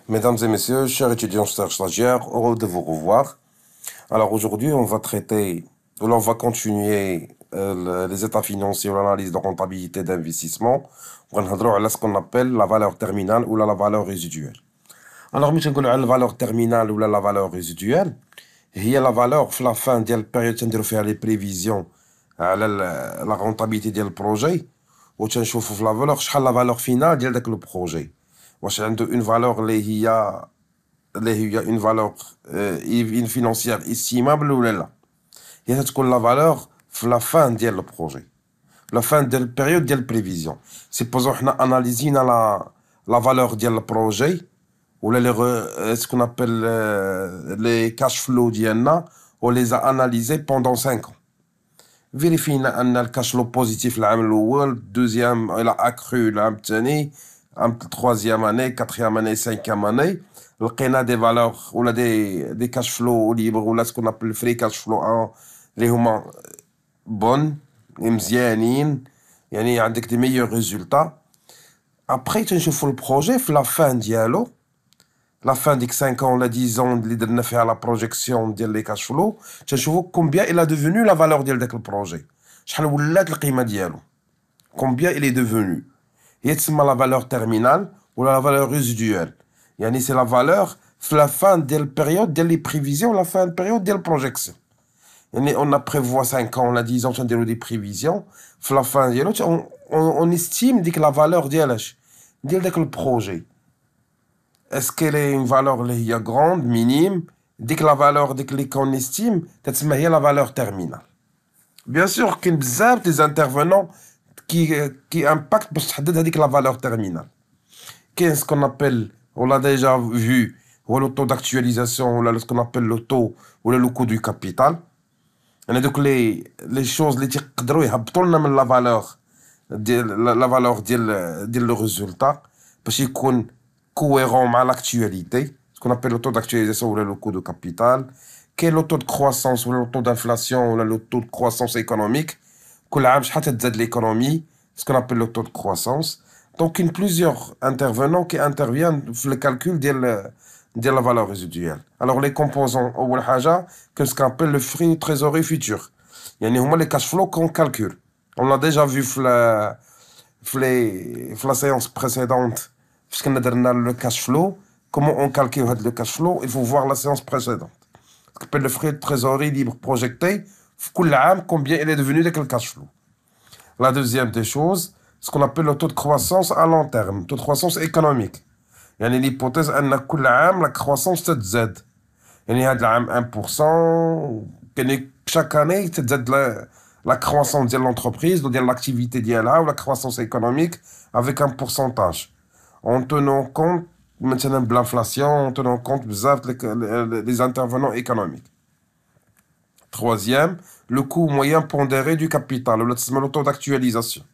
Mesdames et messieurs, chers étudiants, chers stagiaires, heureux de vous revoir. Alors aujourd'hui, on va traiter, ou là, on va continuer les états financiers ou l'analyse de rentabilité d'investissement. On va parler de ce qu'on appelle la valeur terminale ou la valeur résiduelle. Alors, ملي تنقولوا على la valeur terminale ou la valeur résiduelle, هي la valeur في la fin ديال البيريود تنديروا فيها les prévisions على la rentabilité ديال البروجي وتنشوفوا في la valeur شحال la valeur finale ديال داك البروجي. واش عنده une valeur اللي هي une valeur une financière estimable ولا لا. هي تكون la valeur في la fin ديال البروجي. La fin ديال البيريود ديال البريفيزيون. سيبوزو حنا اناليزينا la valeur ديال البروجي ولا ce qu'on appelle les cash flow ديالنا on les a analysés pendant 5 ans. فيريفينا ان الكاش فلو بوزيتيف العام الاول دوزيام الى اكرو العام الثاني عام troisième année quatrième année cinquième année لقينا دي فالور ولا دي كاش فلو ليبر ولا سكون ابل فري كاش فلو اللي هما بون مزيانين يعني عندك دي ميور ريزولتا. ابري تنشوفو البروجي في لا فان ديالو لا فان ديك 5 ans ولا 10 ans اللي درنا فيها لا بروجيكسيون ديال لي كاش فلو تنشوفو كومبيان الى دوفونو لا فالور ديال داك البروجي شحال ولات القيمه ديالو كومبيان الي دوفونو. هي تسمى لا فالور تيرمينال ولا لا فالور ريزيدوال يعني سي لا فالور في لا فان ديال البيريود ديال لي بريفيزيون لا فان بيريود ديال البروجيكسيون. يعني اون بريفوا 5 ans ولا 10 ans تنديرو دي بريفيزيون في لا فان ديالو اون استيم ديك لا فالور ديالاش ديال داك البروجي. Est-ce qu'elle est une valeur اللي هي grande, minime, ديك la valeur ديك اللي qu'on estime تتسمى هي la valeur terminale. Bien sûr كاين بزاف des intervenants qui impactent باش تحدد هذيك la valeur terminale. كاين ce qu'on appelle, on l'a déjà vu, هو le taux d'actualisation ولا ce qu'on appelle le taux ولا le coût du capital. يعني دوك les choses اللي تيقدروا يهبطوا لنا من la valeur ديال la valeur ديال le résultat باش يكون cohérent مع l'actualité, ce qu'on appelle le taux d'actualisation ou le coût de capital, quel est le taux de croissance ou le taux d'inflation ou le taux de croissance économique, كل عام شحال تزاد l'économie, ce qu'on appelle le taux de croissance. Donc il y a plusieurs intervenants qui interviennent dans le calcul de la valeur résiduelle. Alors les composants أول حاجة que ce qu'on appelle le flux de trésorerie futur, يعني هما les cash flow qu'on calcule. On l'a déjà vu dans la séance précédente. Parce qu'on a donné le cash flow, comment on calcule le cash flow, il faut voir la séance précédente. Ce qu'on appelle le frais de trésorerie libre projeté, combien il est devenu de quel cash flow. La deuxième des choses, ce qu'on appelle le taux de croissance à long terme, taux de croissance économique. Il y a l'hypothèse que la croissance تتزاد. يعني هذا العام 1%, chaque année تتزاد la croissance de l'entreprise, de l'activité ديالها ou la croissance économique avec un pourcentage. En tenant compte maintenant de l'inflation, en tenant compte des intervenants économiques. Troisième, le coût moyen pondéré du capital, le taux d'actualisation.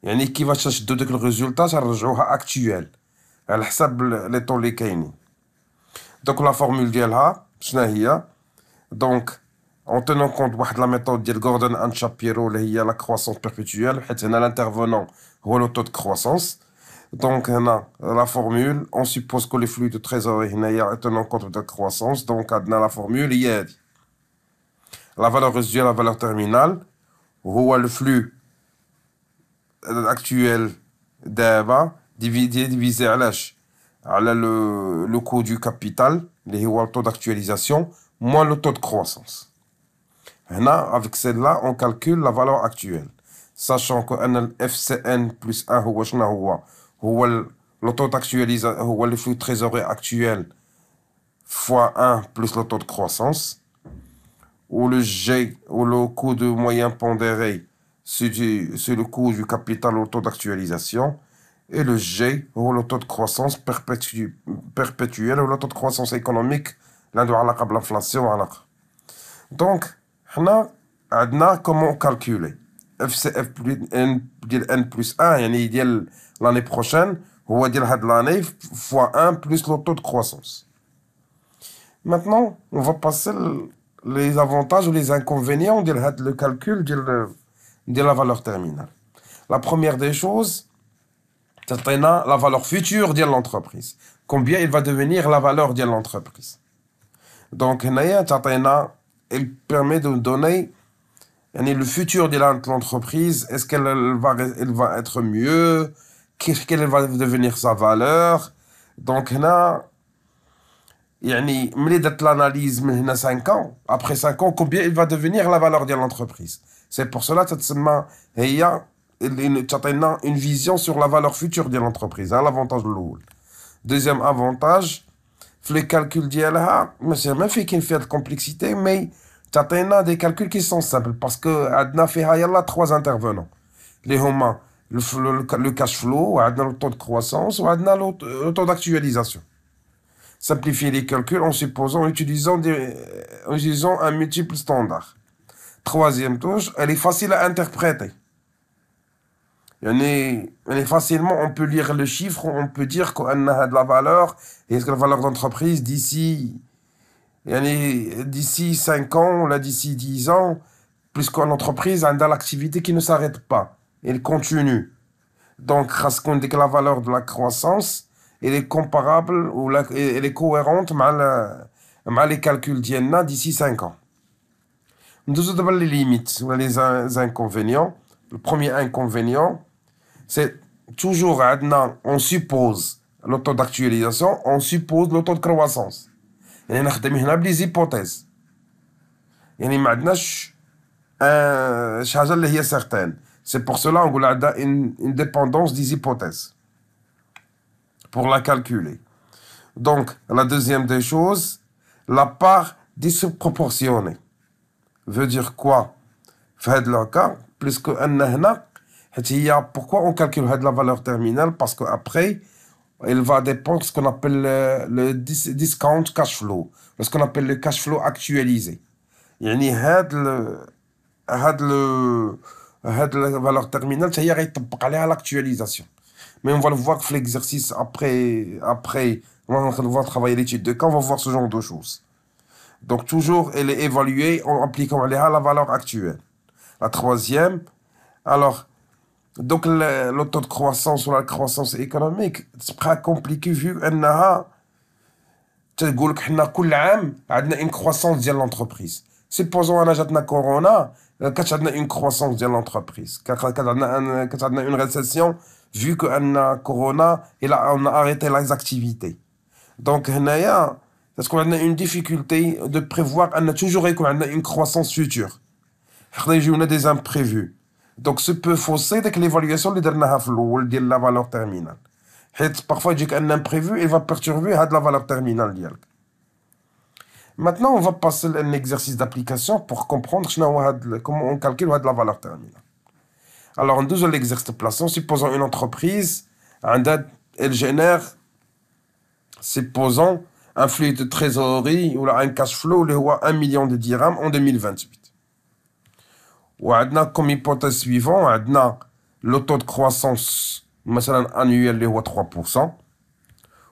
يعني كيفاش تشدو داك الريزولتا ترجعوها actuel على حساب لي طون اللي كاينين. دونك لا فورمول ديالها شنو هي؟ دونك en tenant compte واحد لا ميثود ديال غوردون اند شابيرو اللي هي لا كرواسونس بيربيتويل حيت هنا الانترفونون هو لو taux de croissance. Donc, la formule, on suppose que les flux de trésorerie tenant compte de la croissance. Donc, la formule, il y a la valeur résiduelle, la valeur terminale, ou le flux actuel d'Eva divisé à le coût du capital, le taux d'actualisation, moins le taux de croissance. Avec celle-là, on calcule la valeur actuelle. Sachant que le FCN plus 1 هو le taux d'actualisation هو le flux de trésorerie actuel fois 1 plus le taux de croissance ou le G ou le coût de moyen pondéré c'est le coût du capital ou le taux d'actualisation et le G ou le taux de croissance perpétuel ou le taux de croissance économique l'un علاقة بالinflation. Donc حنا عندنا comment calculer FCF ديال n plus 1 يعني ديال l'année prochaine هو ديال هاد l'année fois 1 plus le taux de croissance. Maintenant, on va passer les avantages ou les inconvénients de le calcul de la valeur terminale. La première des choses, تعطينا la valeur future de l'entreprise. Combien il va devenir la valeur de l'entreprise. Donc, هنايا تعطينا, il permet de donner le futur de l'entreprise. Est-ce qu'elle va être mieux? Quelle va devenir sa valeur? Donc, هنا يعني ملي درت l'analyse من هنا 5 ans, après 5 ans, combien il va devenir la valeur de l'entreprise. C'est pour cela تتسمى هي تعطينا une vision sur la valeur future de l'entreprise. L'avantage الأول. Deuxième avantage, في les calculs ديالها ما في كاين فيها الكومبلكسيتي, mais تعطينا des calculs qui sont simples parce que عندنا فيها يلا 3 intervenants اللي هما le cash flow, وعندنا le taux de croissance, وعندنا le taux d'actualisation. Simplifier les calculs en utilisant un multiple standard. Troisième touche, elle est facile à interpréter. Facilement, on peut lire le chiffre, on peut dire qu'on a de la valeur, et est-ce que la valeur d'entreprise d'ici 5 ans, ou là d'ici 10 ans, puisqu'une entreprise a l'activité qui ne s'arrête pas, elle continue. Donc, parce qu'on dit que la valeur de la croissance, elle est comparable, ou elle est cohérente avec les calculs d'IENA d'ici 5 ans. Nous avons les limites, ou les inconvénients. Le premier inconvénient, c'est toujours, on suppose le taux d'actualisation, on suppose le taux de croissance. On a des hypothèses. On a certaine. C'est pour cela qu'on a une dépendance des hypothèses pour la calculer. Donc, la deuxième des choses, la part disproportionnée. Veut dire quoi? Dans le cas, puisque pourquoi on calcule la valeur terminale? Parce qu'après, elle va dépendre de ce qu'on appelle le discount cash flow, ce qu'on appelle le cash flow actualisé. يعني هاد la valeur terminale, ça y est, يطبق عليها l'actualisation. Mais on va le voir que l'exercice après, on va travailler l'étude de cas, on va voir ce genre de choses. Donc toujours, elle est évaluée en appliquant la valeur actuelle. La troisième, alors, donc le taux de croissance ou la croissance économique, c'est très compliqué vu qu'elle تقول لك حنا كل عام عندنا une croissance ديال l'entreprise. Supposons أنا جاتنا كورونا, كانت عندنا une croissance ديال l'entreprise. كانت عندنا une récession vu qu'en corona, on a arrêté les activités. Donc, parce qu'on a une difficulté de prévoir, on a toujours une croissance future. On a des imprévus. Donc, ce peut fausser avec l'évaluation de la valeur terminale. Parfois, il y a un imprévu, il va perturber la valeur terminale. Maintenant, on va passer à un exercice d'application pour comprendre comment on calcule la valeur terminale. Alors, en deuxième exercice de placement, supposons une entreprise, elle génère, supposons, un flux de trésorerie ou un cash flow qui est 1 million de dirhams en 2028. On a comme hypothèse suivante, on a le taux de croissance annuel qui est 3%.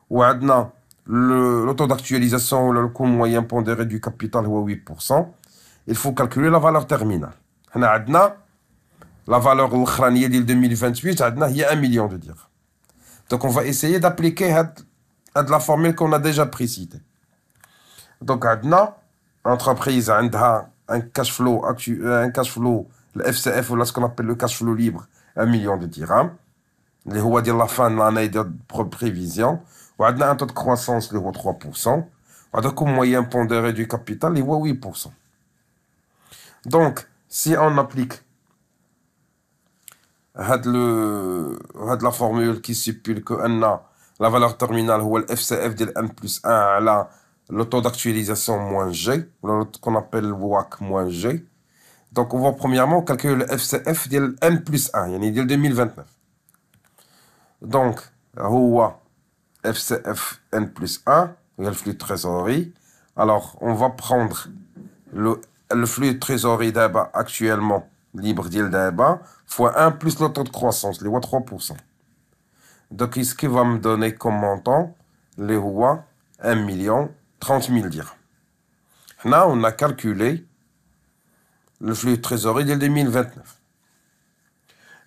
On a le taux d'actualisation, le coût moyen pondéré du capital qui est 8%. Il faut calculer la valeur terminale. On a la valeur l'aukhraniyya de 2028, il y a 1 million de dirhams. Donc, on va essayer d'appliquer la formule qu'on a déjà précitée. Donc, l'entreprise a un cash flow, le FCF, ou ce qu'on appelle le cash flow libre, 1 million de dirhams. اللي هو ديال la fin de l'année de prévision. وعندنا un taux de croissance اللي هو 3%. وعندنا coût moyen pondéré du capital اللي هو 8%. Donc, si on applique la formule qui stipule que la valeur terminale هو le FCF de N plus 1 على le taux d'actualisation moins G, qu'on appelle WACC moins G. Donc, on va premièrement calculer le FCF de N plus 1, يعني de 2029. Donc, هو FCF N plus 1, il y a le flux de trésorerie. Alors, on va prendre le flux de trésorerie d'ABA actuellement libre d'IL d'ABA fois 1 plus le taux de croissance, les 3%. Donc, ce qui va me donner comme montant, les 1 million 30 000 dirhams. Là, on a calculé le flux de trésorerie dès 2029.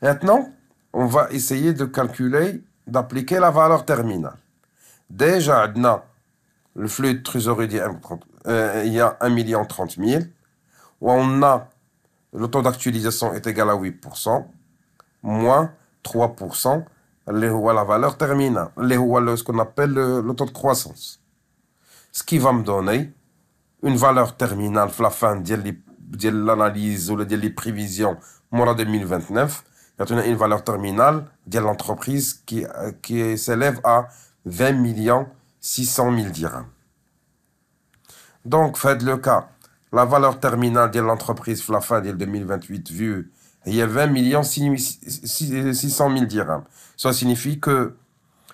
Maintenant, on va essayer de calculer d'appliquer la valeur terminale. Déjà, on a le flux de trésorerie, il y a 1 030 000, où on a le taux d'actualisation est égal à 8%, moins 3%, la valeur terminale, ce qu'on appelle le taux de croissance. Ce qui va me donner une valeur terminale à la fin de l'analyse ou des prévisions pour 2029. Il y a une valeur terminale de l'entreprise qui s'élève à 20 600 000 dirhams. Donc, faites le cas, la valeur terminale de l'entreprise à la fin de 2028 vue, il y a 20 600 000 dirhams. Ça signifie que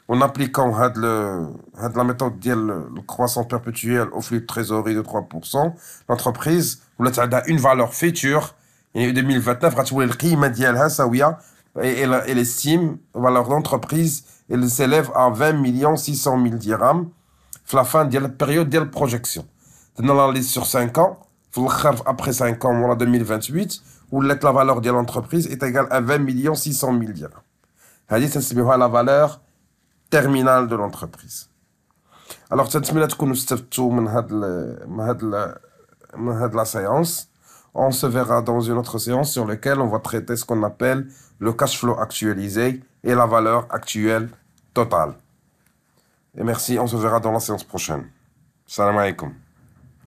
en appliquant la méthode de croissance perpétuelle au flux de trésorerie de 3%, l'entreprise a une valeur future. En 2029, elle estime la valeur d'entreprise, elle s'élève à 20 600 000 dirhams à la fin de la période de projection. Dans l'analyse sur 5 ans, après 5 ans, en 2028, où la valeur de l'entreprise est égale à 20 600 000 dirhams. C'est la valeur terminale de l'entreprise. Alors, cette semaine, la séance. On se verra dans une autre séance sur laquelle on va traiter ce qu'on appelle le cash flow actualisé et la valeur actuelle totale. Et merci, on se verra dans la séance prochaine. Salam alaikum.